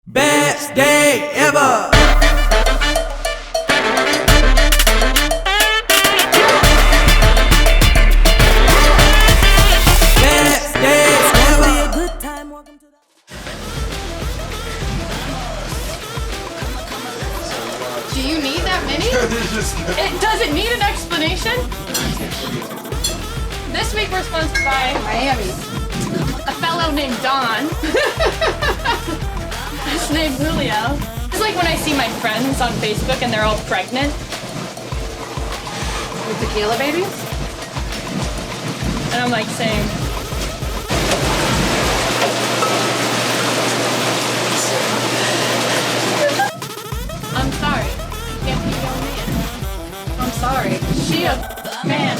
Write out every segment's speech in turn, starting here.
Best day ever! Best day ever! Do you need that many? Does it need an explanation? This week we're sponsored by Miami. a fellow named Don. His name's Julio. It's like when I see my friends on Facebook and they're all pregnant. With tequila babies? And I'm like saying, I'm sorry. You can't be your man. I'm sorry. She a man.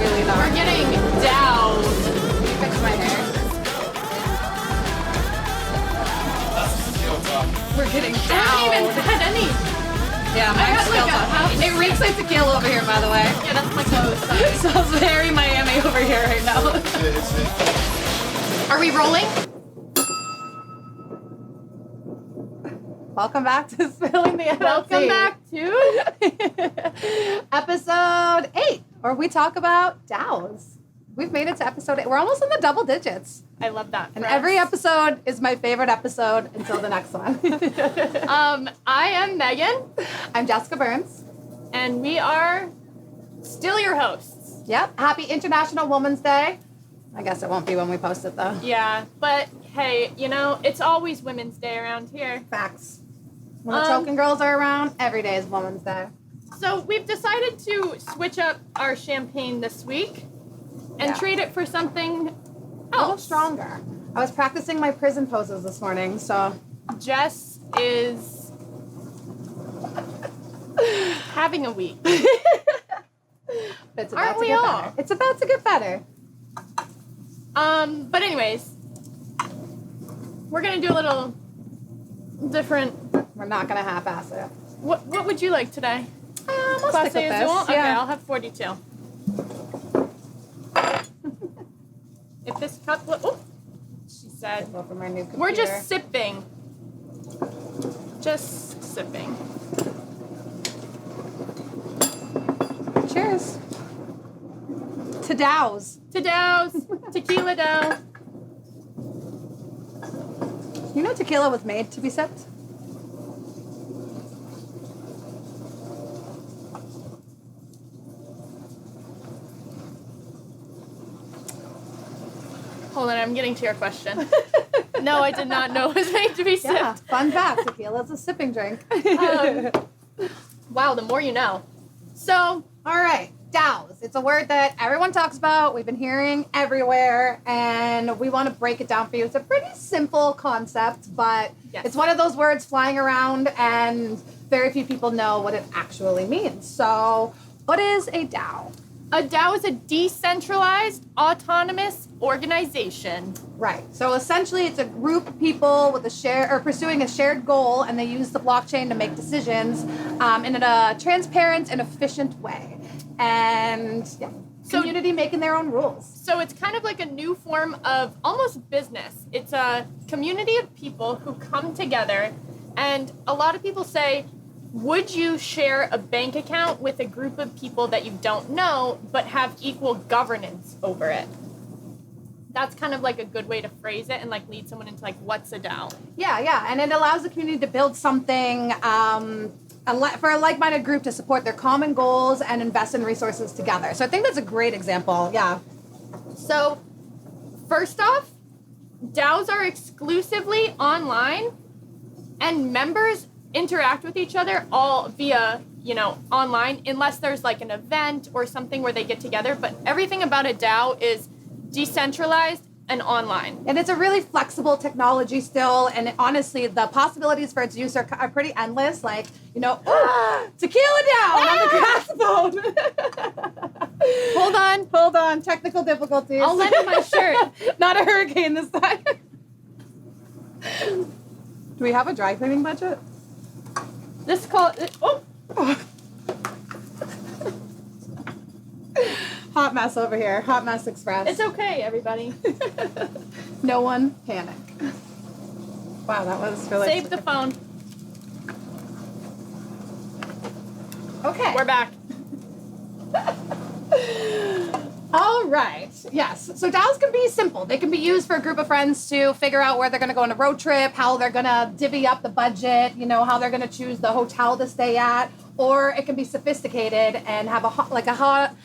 Really not. We're getting DAOs. Fix my hair. We're getting DAOs. I haven't even had any. Yeah, I mine's had still like a half. tough. It reeks like tequila over here, by the way. Yeah, that's my clothes. Sorry. Smells very Miami over here right now. Are we rolling? Welcome back to Spilling the NFTea. Welcome back to episode 8, where we talk about DAOs. We've made it to episode 8. We're almost in the double digits. I love that. And every episode is my favorite episode until the next one. I am Megan, I'm Jessica Burns. and we are still your hosts. Yep. Happy International Women's Day. I guess it won't be when we post it, though. Yeah, but hey, you know, it's always Women's Day around here. Facts. When the token girls are around, every day is Women's Day. So we've decided to switch up our champagne this week and Yeah. trade it for something A little else. stronger. I was practicing my prison poses this morning, so Jess is having a week. it's Aren't about to we get all? better. It's about to get better. But anyways, we're gonna do a little different. We're not gonna half-ass it. What would you like today? I'll Class stick with A this. Azul? Okay, Yeah. I'll have 42. If this cup, oh, she said, Go from our new computer. we're just sipping. Just sipping. Cheers. To DAOs. To DAOs, tequila DAO. You know tequila was made to be sipped? Hold on, I'm getting to your question. No, I did not know it was made to be sipped. Yeah. Fun fact, tequila is a sipping drink. Wow, the more you know. So, All right, DAOs. It's a word that everyone talks about. We've been hearing everywhere, and we want to break it down for you. It's a pretty simple concept, but Yes. it's one of those words flying around, and very few people know what it actually means. So, what is a DAO? a DAO is a decentralized, autonomous organization. Right. So essentially, it's a group of people with pursuing a shared goal, and they use the blockchain to make decisions in a transparent and efficient way. And yeah, So- community making their own rules. So it's kind of like a new form of almost business. It's a community of people who come together, and a lot of people say, would you share a bank account with a group of people that you don't know but have equal governance over it? That's kind of like a good way to phrase it and like lead someone into like, what's a DAO? Yeah, and it allows the community to build something for a like-minded group to support their common goals and invest in resources together. So I think that's a great example. Yeah. So first off, DAOs are exclusively online, and members interact with each other all via, online, unless there's like an event or something where they get together. But everything about a DAO is decentralized and online. And it's a really flexible technology still, and honestly, the possibilities for its use are pretty endless. Like, tequila down on the grass phone. Hold on, technical difficulties. I'll lend you my shirt. Not a hurricane this time. Do we have a dry cleaning budget? This call. Oh, Hot mess over here. Hot mess express. it's okay, everybody. No one panic. Wow, that was really... Save the phone. Okay. We're back. All right. Yes. So DAOs can be simple. They can be used for a group of friends to figure out where they're going to go on a road trip, how they're going to divvy up the budget, how they're going to choose the hotel to stay at. Or it can be sophisticated and have a high-profile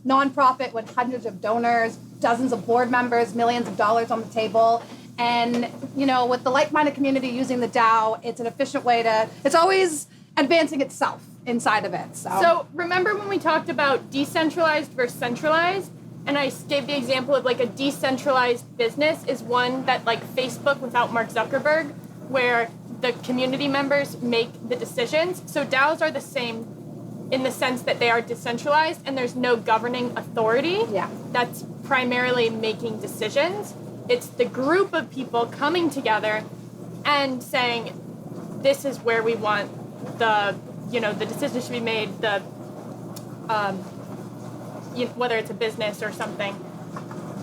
nonprofit with hundreds of donors, dozens of board members, millions of dollars on the table. And, with the like-minded community using the DAO, it's an efficient way to... It's always advancing itself inside of it. So remember when we talked about decentralized versus centralized? And I gave the example of like a decentralized business is one that like Facebook without Mark Zuckerberg, where the community members make the decisions. So DAOs are the same in the sense that they are decentralized and there's no governing authority that's primarily making decisions. It's the group of people coming together and saying, this is where we want the decision should be made, whether it's a business or something,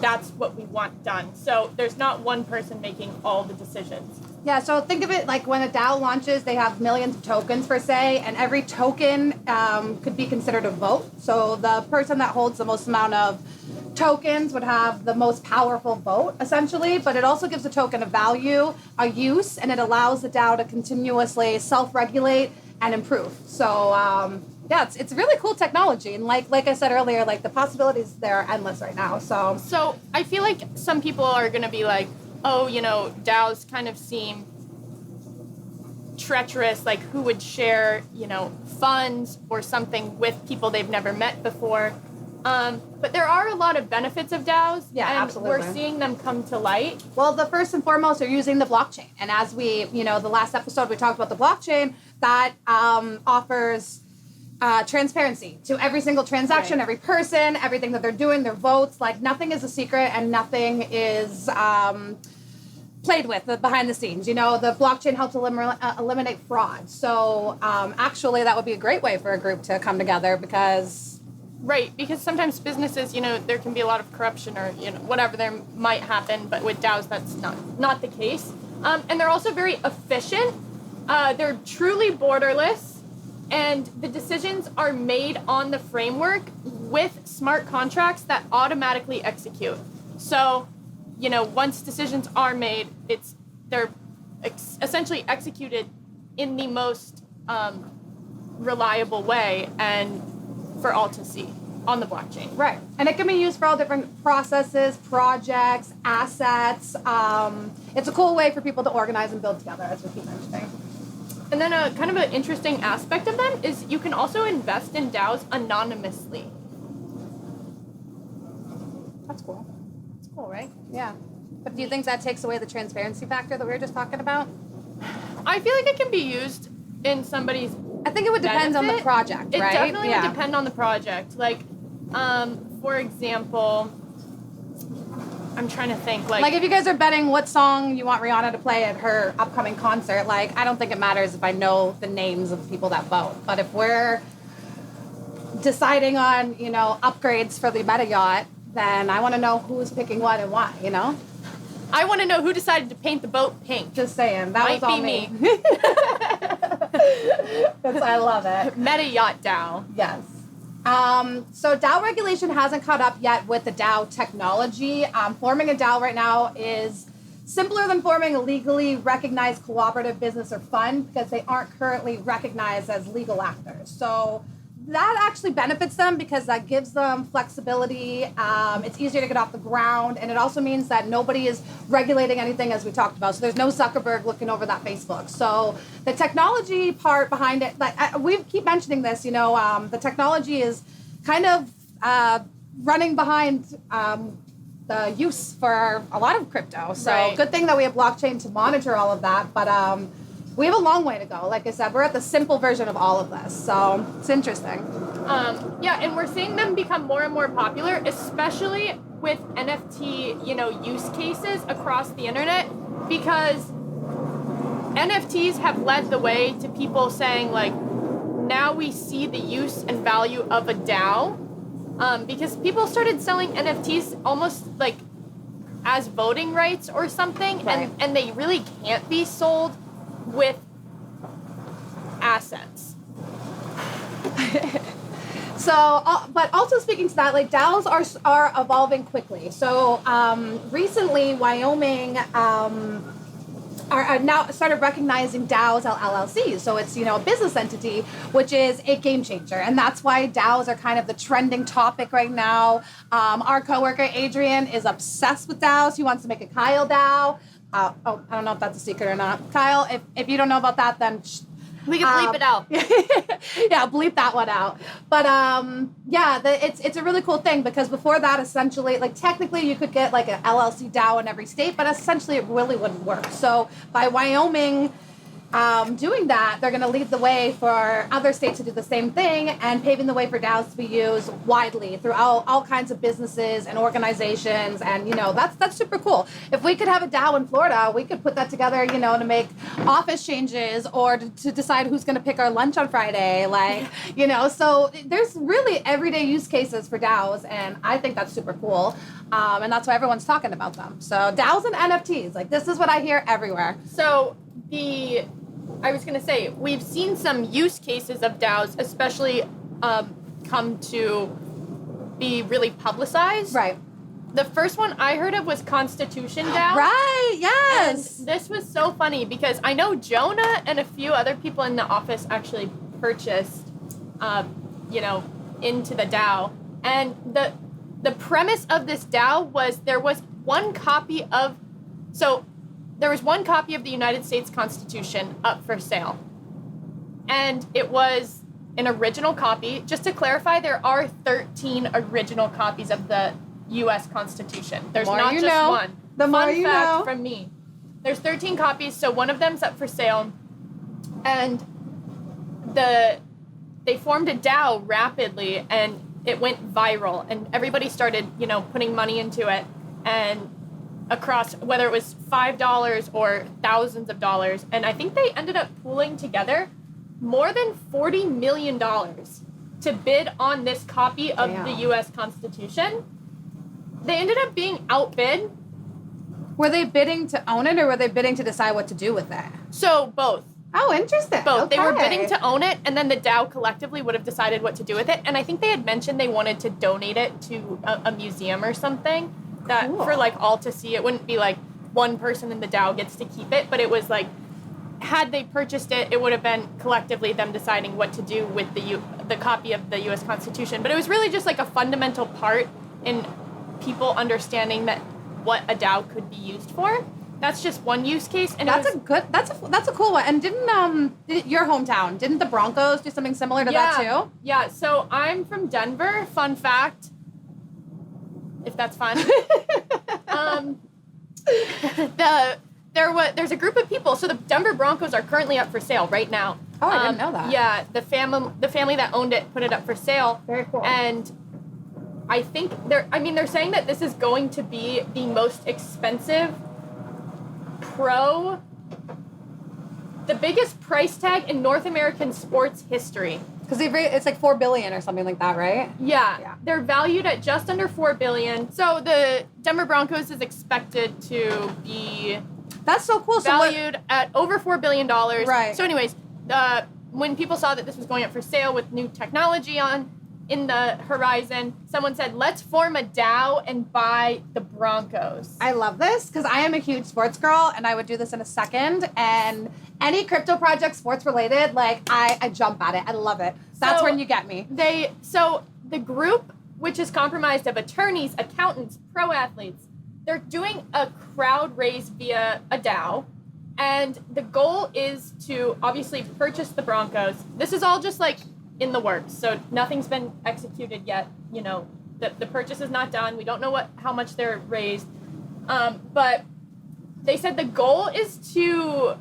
that's what we want done. So there's not one person making all the decisions. Yeah, so think of it like when a DAO launches, they have millions of tokens per se, and every token could be considered a vote. So the person that holds the most amount of tokens would have the most powerful vote, essentially, but it also gives the token a value, a use, and it allows the DAO to continuously self-regulate and improve. So, it's really cool technology, and like I said earlier, like the possibilities there are endless right now. So I feel like some people are going to be like, oh, DAOs kind of seem treacherous, like who would share, funds or something with people they've never met before. But there are a lot of benefits of DAOs, and absolutely. We're seeing them come to light. Well, the first and foremost are using the blockchain. And as we, the last episode we talked about the blockchain, that offers transparency to every single transaction, every person, everything that they're doing, their votes. Like nothing is a secret and nothing is played with behind the scenes. The blockchain helps eliminate fraud. So actually that would be a great way for a group to come together because... Right, because sometimes businesses, there can be a lot of corruption or, whatever there might happen, but with DAOs, that's not the case. And they're also very efficient. They're truly borderless, and the decisions are made on the framework with smart contracts that automatically execute. So, once decisions are made, they're essentially executed in the most reliable way and for all to see on the blockchain. Right. And it can be used for all different processes, projects, assets. It's a cool way for people to organize and build together, as we keep mentioning. And then a kind of an interesting aspect of them is you can also invest in DAOs anonymously. That's cool. It's cool, right? Yeah. But do you think that takes away the transparency factor that we were just talking about? I feel like it can be used in somebody's I think it would depend on the project, right? It definitely would depend on the project. Like, for example, I'm trying to think. Like if you guys are betting what song you want Rihanna to play at her upcoming concert, like, I don't think it matters if I know the names of the people that vote. But if we're deciding on, upgrades for the meta yacht, then I want to know who's picking what and why, I want to know who decided to paint the boat pink. Just saying. That was all me. I love it. Meta Yacht DAO. Yes. So DAO regulation hasn't caught up yet with the DAO technology. Forming a DAO right now is simpler than forming a legally recognized cooperative business or fund because they aren't currently recognized as legal actors. So that actually benefits them because that gives them flexibility. It's easier to get off the ground, and it also means that nobody is regulating anything, as we talked about. So there's no Zuckerberg looking over that Facebook. So the technology part behind it, we keep mentioning this, the technology is kind of running behind the use for a lot of crypto. So good thing that we have blockchain to monitor all of that, but we have a long way to go. Like I said, we're at the simple version of all of this, so it's interesting. And we're seeing them become more and more popular, especially with NFT, use cases across the internet, because NFTs have led the way to people saying, like, now we see the use and value of a DAO, because people started selling NFTs almost like as voting rights or something, Right. and they really can't be sold with assets. So, but also speaking to that, like DAOs are evolving quickly. So recently, Wyoming are now started recognizing DAOs as LLCs. So it's a business entity, which is a game changer, and that's why DAOs are kind of the trending topic right now. Our coworker Adrian is obsessed with DAOs. He wants to make a Kyle DAO. I don't know if that's a secret or not, Kyle. If you don't know about that, then. We can bleep it out. Yeah, bleep that one out. But it's a really cool thing because before that, essentially, like technically you could get like an LLC DAO in every state, but essentially it really wouldn't work. So by Wyoming doing that, they're going to lead the way for other states to do the same thing and paving the way for DAOs to be used widely throughout all kinds of businesses and organizations. And, that's super cool. If we could have a DAO in Florida, we could put that together, to make office changes or to decide who's going to pick our lunch on Friday. So there's really everyday use cases for DAOs. And I think that's super cool. And that's why everyone's talking about them. So DAOs and NFTs, like this is what I hear everywhere. So I was going to say, we've seen some use cases of DAOs, especially come to be really publicized. Right. The first one I heard of was Constitution DAO. Right, yes. And this was so funny because I know Jonah and a few other people in the office actually purchased, into the DAO. And the premise of this DAO was there was one copy of the United States Constitution up for sale. And it was an original copy. Just to clarify, there are 13 original copies of the U.S. Constitution. There's not just one. The more Fun you fact know. from me. There's 13 copies, so one of them's up for sale. And they formed a DAO rapidly, and it went viral. And everybody started, putting money into it. And across, whether it was $5 or thousands of dollars. And I think they ended up pooling together more than $40 million to bid on this copy of the U.S. Constitution. They ended up being outbid. Were they bidding to own it or were they bidding to decide what to do with it? So both. Oh, interesting. Both. Okay. They were bidding to own it, and then the DAO collectively would have decided what to do with it. And I think they had mentioned they wanted to donate it to a museum or something. That Cool. for all to see. It wouldn't be one person in the DAO gets to keep it, but it was had they purchased it, it would have been collectively them deciding what to do with the copy of the U.S. Constitution. But it was really just a fundamental part in people understanding that what a DAO could be used for. That's just one use case, and that's a cool one. And didn't your hometown, didn't the Broncos do something similar to that too? Yeah. So I'm from Denver. Fun fact. If that's fun. There's a group of people. So the Denver Broncos are currently up for sale right now. Oh, I didn't know that. Yeah, the family that owned it put it up for sale. Very cool. And I think they're saying that this is going to be the most expensive the biggest price tag in North American sports history. Because it's $4 billion or something like that, right? Yeah. They're valued at just under $4 billion. So the Denver Broncos is expected to be That's so cool. valued at over $4 billion. Right. So anyways, when people saw that this was going up for sale with new technology in the horizon, someone said, let's form a DAO and buy the Broncos. I love this because I am a huge sports girl and I would do this in a second. And any crypto project sports related, I jump at it. I love it. That's when you get me. So the group, which is comprised of attorneys, accountants, pro athletes, they're doing a crowd raise via a DAO. And the goal is to obviously purchase the Broncos. This is all just in the works, so nothing's been executed yet. The purchase is not done. We don't know how much they're raised, but they said the goal is to.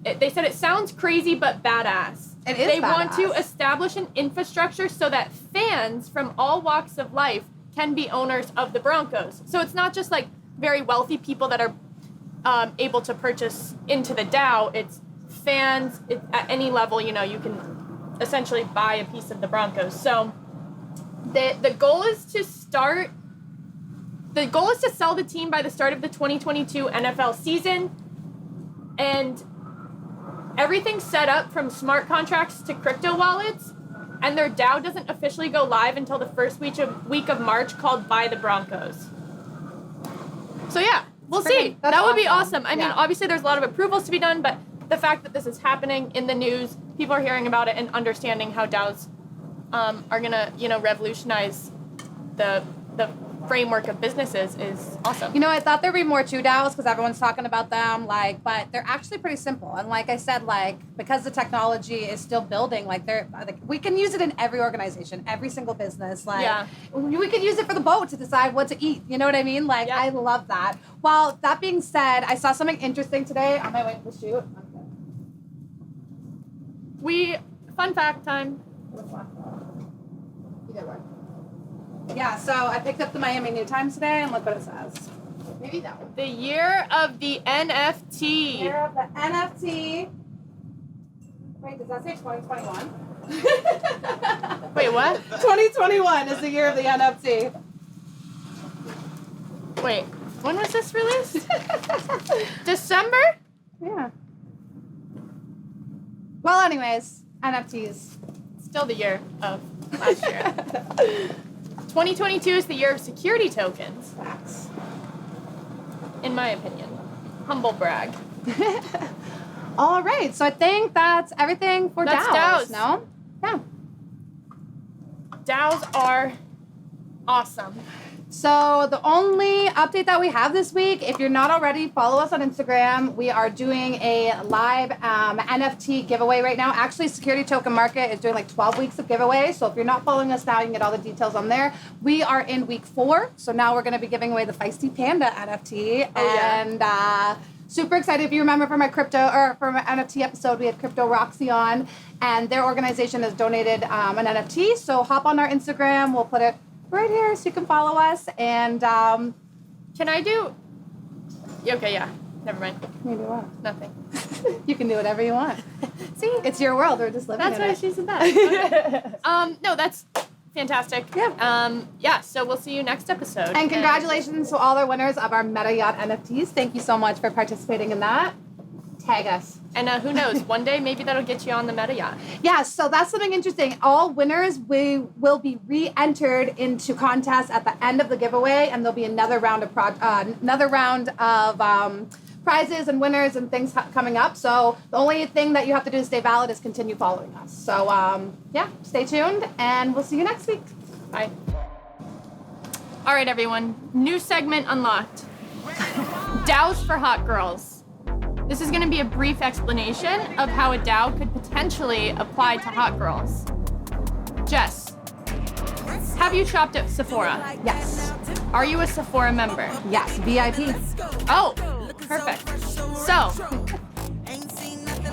They said it sounds crazy but badass. It is. They badass. want to establish an infrastructure so that fans from all walks of life can be owners of the Broncos. So it's not just very wealthy people that are able to purchase into the DAO. It's fans at any level. You can essentially buy a piece of the Broncos. So the goal is to start The goal is to sell the team by the start of the 2022 NFL season, and everything's set up from smart contracts to crypto wallets, and their DAO doesn't officially go live until the first week of March, called By the Broncos. So yeah, we'll see. That would be awesome. I mean, obviously there's a lot of approvals to be done, but the fact that this is happening in the news, people are hearing about it and understanding how DAOs are gonna, revolutionize the framework of businesses is awesome. I thought there'd be more to DAOs because everyone's talking about them, but they're actually pretty simple. And like I said, because the technology is still building, we can use it in every organization, every single business. We could use it for the boat to decide what to eat. You know what I mean? I love that. Well, that being said, I saw something interesting today on my way to the shoot. Fun fact time. You did work. Yeah, so I picked up the Miami New Times today, and look what it says. Maybe that one. The year of the NFT. Year of the NFT. Wait, does that say 2021? Wait, what? 2021 is the year of the NFT. Wait, when was this released? December? Yeah. Well, anyways, NFTs. Still the year of last year. 2022 is the year of security tokens. Facts. In my opinion. Humble brag. All right, so I think that's everything for DAOs. No? Yeah. DAOs are awesome. So the only update that we have this week, if you're not already, follow us on Instagram. We are doing a live NFT giveaway right now. Actually, Security Token Market is doing 12 weeks of giveaway. So if you're not following us now, you can get all the details on there. We are in week 4. So now we're going to be giving away the Feisty Panda NFT. And super excited. If you remember from my NFT episode, we had Crypto Roxy on. And their organization has donated an NFT. So hop on our Instagram. We'll put it right here so you can follow us. And can I do... Okay, yeah. Never mind. You do what? Nothing. You can do whatever you want. See? It's your world. We're just living in it. That's why she's the best. Okay. No, that's fantastic. Yeah. So we'll see you next episode. And congratulations to all our winners of our Meta Yacht NFTs. Thank you so much for participating in that. Tag us. And who knows, one day maybe that'll get you on the Meta Yacht. Yeah, so that's something interesting. All winners will be re-entered into contests at the end of the giveaway, and there'll be another round of prizes and winners and things coming up. So the only thing that you have to do to stay valid is continue following us. So stay tuned, and we'll see you next week. Bye. All right, everyone. New segment unlocked. DAOs for hot girls. This is going to be a brief explanation of how a DAO could potentially apply to hot girls. Jess, have you shopped at Sephora? Yes. Are you a Sephora member? Yes, VIP. Oh, perfect. So,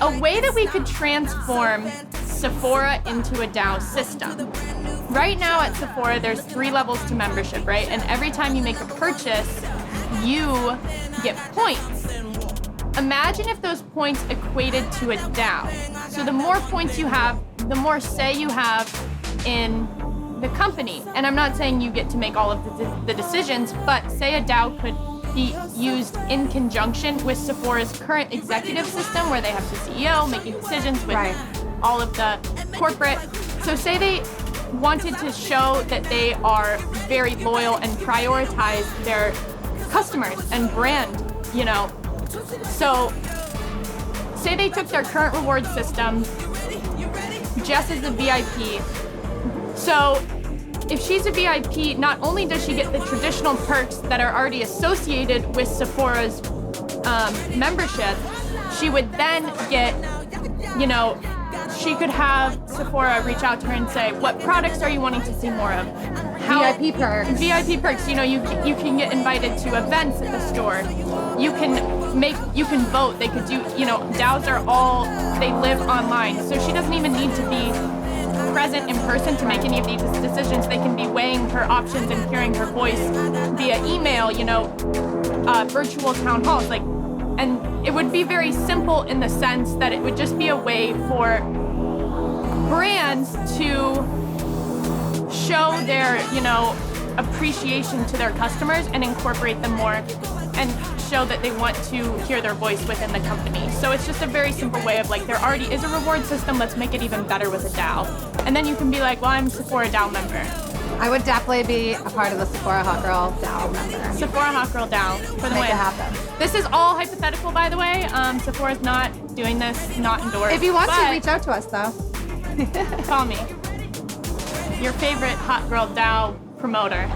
a way that we could transform Sephora into a DAO system. Right now at Sephora, there's 3 levels to membership, right? And every time you make a purchase, you get points. Imagine if those points equated to a DAO. So the more points you have, the more say you have in the company. And I'm not saying you get to make all of the decisions, but say a DAO could be used in conjunction with Sephora's current executive system where they have the CEO making decisions with all of the corporate. So say they wanted to show that they are very loyal and prioritize their customers and brand, So, say they took their current reward system, Jess is a VIP. So, if she's a VIP, not only does she get the traditional perks that are already associated with Sephora's membership, she would then get, she could have Sephora reach out to her and say, what products are you wanting to see more of? VIP perks. VIP perks. You can get invited to events at the store. You can vote. They could do, DAOs they live online. So she doesn't even need to be present in person to make any of these decisions. They can be weighing her options and hearing her voice via email, virtual town halls. And it would be very simple in the sense that it would just be a way for brands to show their, appreciation to their customers and incorporate them more and show that they want to hear their voice within the company. So it's just a very simple way of like, there already is a reward system, let's make it even better with a DAO. And then you can be like, well, I'm a Sephora DAO member. I would definitely be a part of the Sephora Hot Girl DAO member. Sephora Hot Girl DAO for the Make win. it happen. This is all hypothetical, by the way. Sephora's not doing this, not endorsed. If you want to, but reach out to us though. call me. Your favorite Hot Girl DAO promoter.